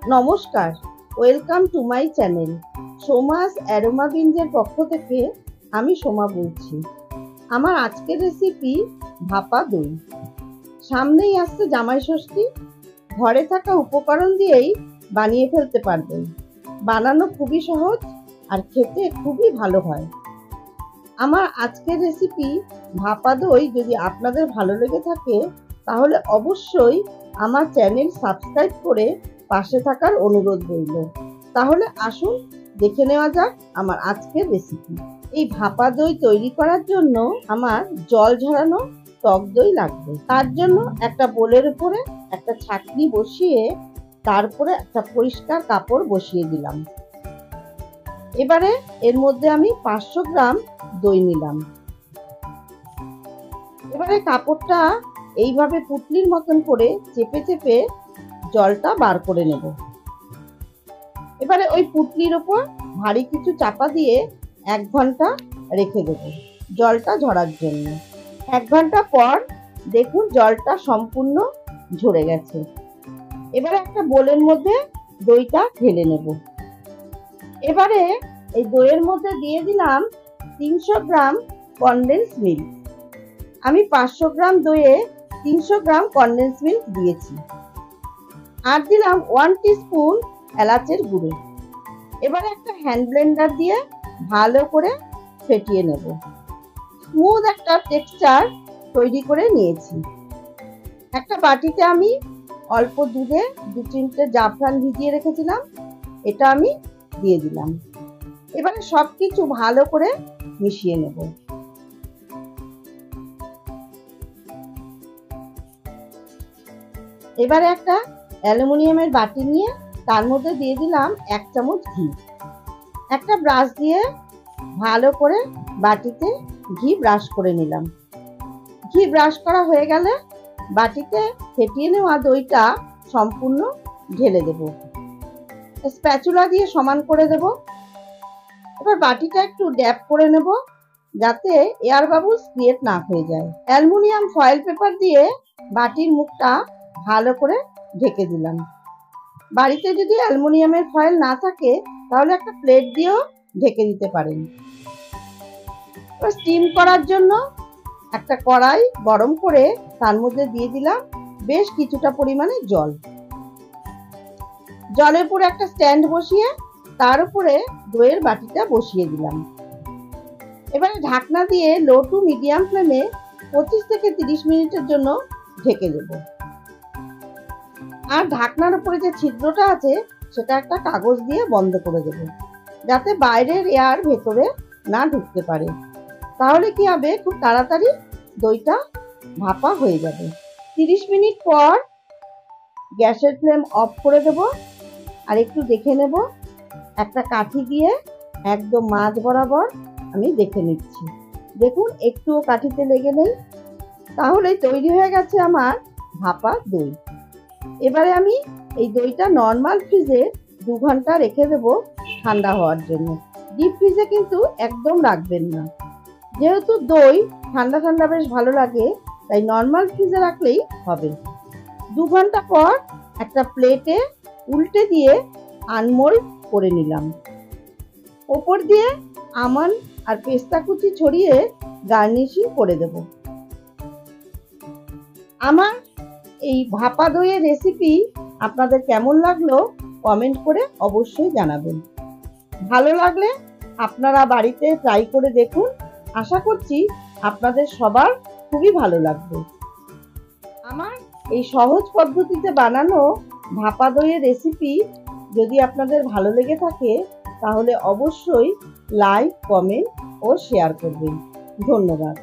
নমস্কার, welcome to my channel. সোমাস aroma বিনজের পক্ষ থেকে আমি সোমা বলছি। আমার আজকের রেসিপি ভাপা দই। সামনেই আসছে জামাই ষষ্ঠী। ঘরে থাকা উপকরণ দিয়েই বানিয়ে ফেলতে পারবেন। বানানো খুবই সহজ আর খেতে খুবই ভালো হয়। আমার আজকের রেসিপি ভাপা দই যদি আপনাদের ভালো লেগে থাকে তাহলে অবশ্যই আমার চ্যানেল সাবস্ক্রাইব করে পাশে থাকার অনুরোধ রইল। তাহলে আসুন দেখে নেওয়া যাক আমার আজকের রেসিপি। এই ভাপা দই তৈরি করার জন্য আমার জল ঝরানো টক দই লাগবে। তার জন্য একটা বোলের উপরে একটা ছাঁকনি বসিয়ে তারপরে একটা পরিষ্কার কাপড় বসিয়ে দিলাম। এবারে এর মধ্যে আমি 500 গ্রাম দই নিলাম। এবারে কাপড়টা এইভাবে পুটলির মতন করে চেপে চেপে জলটা বার করে নেব। এবারে ওই পুটলির ওপর ভারী কিছু চাপা দিয়ে 1 ঘন্টা রেখে দেব জলটা ঝরার জন্য। 1 ঘন্টা পর দেখুন জলটা সম্পূর্ণ ঝরে গেছে। এবারে একটা বোলের মধ্যে দইটা ঢেলে নেব। এবারে এই দইয়ের মধ্যে দিয়ে দিলাম 300 গ্রাম কনডেন্স মিল্ক। আমি 500 গ্রাম দইয়ে 300 গ্রাম কনডেন্স মিল্ক দিয়েছি। আর দিলাম 1 টিস্পুন এলাচের গুঁড়ো। এবারে একটা হ্যান্ড ব্লেন্ডার দিয়ে ভালো করে ফেটিয়ে নেব। স্মুথ একটা টেক্সচার তৈরি করে নিয়েছি। একটা বাটিতে আমি অল্প দুধে 2-3টে জাফরান ভিজিয়ে রেখেছিলাম, এটা আমি দিয়ে দিলাম। এবারে সবকিছু ভালো করে মিশিয়ে নেব। এবারে একটা অ্যালুমিনিয়ামের বাটি নিয়ে তার মধ্যে দিয়ে দিলাম 1 চামচ ঘি। একটা ব্রাশ দিয়ে ভালো করে বাটিতে ঘি ব্রাশ করে নিলাম। ঘি ব্রাশ করা হয়ে গেলে বাটিতে ফেটিয়ে নেওয়া দইটা সম্পূর্ণ ঢেলে দেব। স্প্যাচুলা দিয়ে সমান করে দেব। এবার বাটিটা একটু ড্যাপ করে নেব যাতে এয়ার বাবলস ক্রিয়েট না হয়ে যায়। অ্যালুমিনিয়াম ফয়েল পেপার দিয়ে বাটির মুখটা ভালো করে ঢেকে দিলাম। বাড়িতে যদি অ্যালুমিনিয়ামের ফয়েল না থাকে তাহলে একটা প্লেট দিয়েও ঢেকে দিতে পারেন। স্টিম করার জন্য একটা কড়াই গরম করে তার মধ্যে দিয়ে দিলাম বেশ কিছুটা পরিমাণে জল। জলের উপরে একটা স্ট্যান্ড বসিয়ে তার উপরে দইয়ের বাটিটা বসিয়ে দিলাম। এবারে ঢাকনা দিয়ে লো টু মিডিয়াম ফ্লেমে 25 থেকে 30 মিনিটের জন্য ঢেকে দেব। আর ঢাকনার উপরে যে ছিদ্রটা আছে সেটা একটা কাগজ দিয়ে বন্ধ করে দেব যাতে বাইরের এয়ার ভেতরে না ঢুকতে পারে। তাহলে কি হবে, খুব তাড়াতাড়ি দইটা ভাপা হয়ে যাবে। 30 মিনিট পর গ্যাসের ফ্লেম অফ করে দেব আর একটু দেখে নেব। একটা কাঠি দিয়ে একদম মাঝ বরাবর আমি দেখে নিচ্ছি। দেখুন একটুও কাঠিতে লেগে নেই। তাহলে তৈরি হয়ে গেছে আমার ভাপা দই। এবারে আমি এই দইটা নর্মাল ফ্রিজে 2 ঘন্টা রেখে দেব ঠান্ডা হওয়ার জন্য। ডিপ ফ্রিজে কিন্তু একদম রাখবেন না, যেহেতু দই ঠান্ডা ঠান্ডা বেশ ভালো লাগে, তাই নর্মাল ফ্রিজে রাখলেই হবে। 2 ঘন্টা পর একটা প্লেটে উল্টে দিয়ে আনমোল্ড করে নিলাম। ওপর দিয়ে আমন্ড আর পেস্তা কুচি ছড়িয়ে গার্নিশিং করে দেব। আমার এই ভাপা দইয়ের রেসিপি আপনাদের কেমন লাগলো কমেন্ট করে অবশ্যই জানাবেন। ভালো লাগলে আপনারা বাড়িতে ট্রাই করে দেখুন। আশা করছি আপনাদের সবার খুবই ভালো লাগবে। আমার এই সহজ পদ্ধতিতে বানানো ভাপা দইয়ের রেসিপি যদি আপনাদের ভালো লেগে থাকে তাহলে অবশ্যই লাইক, কমেন্ট ও শেয়ার করবেন। ধন্যবাদ।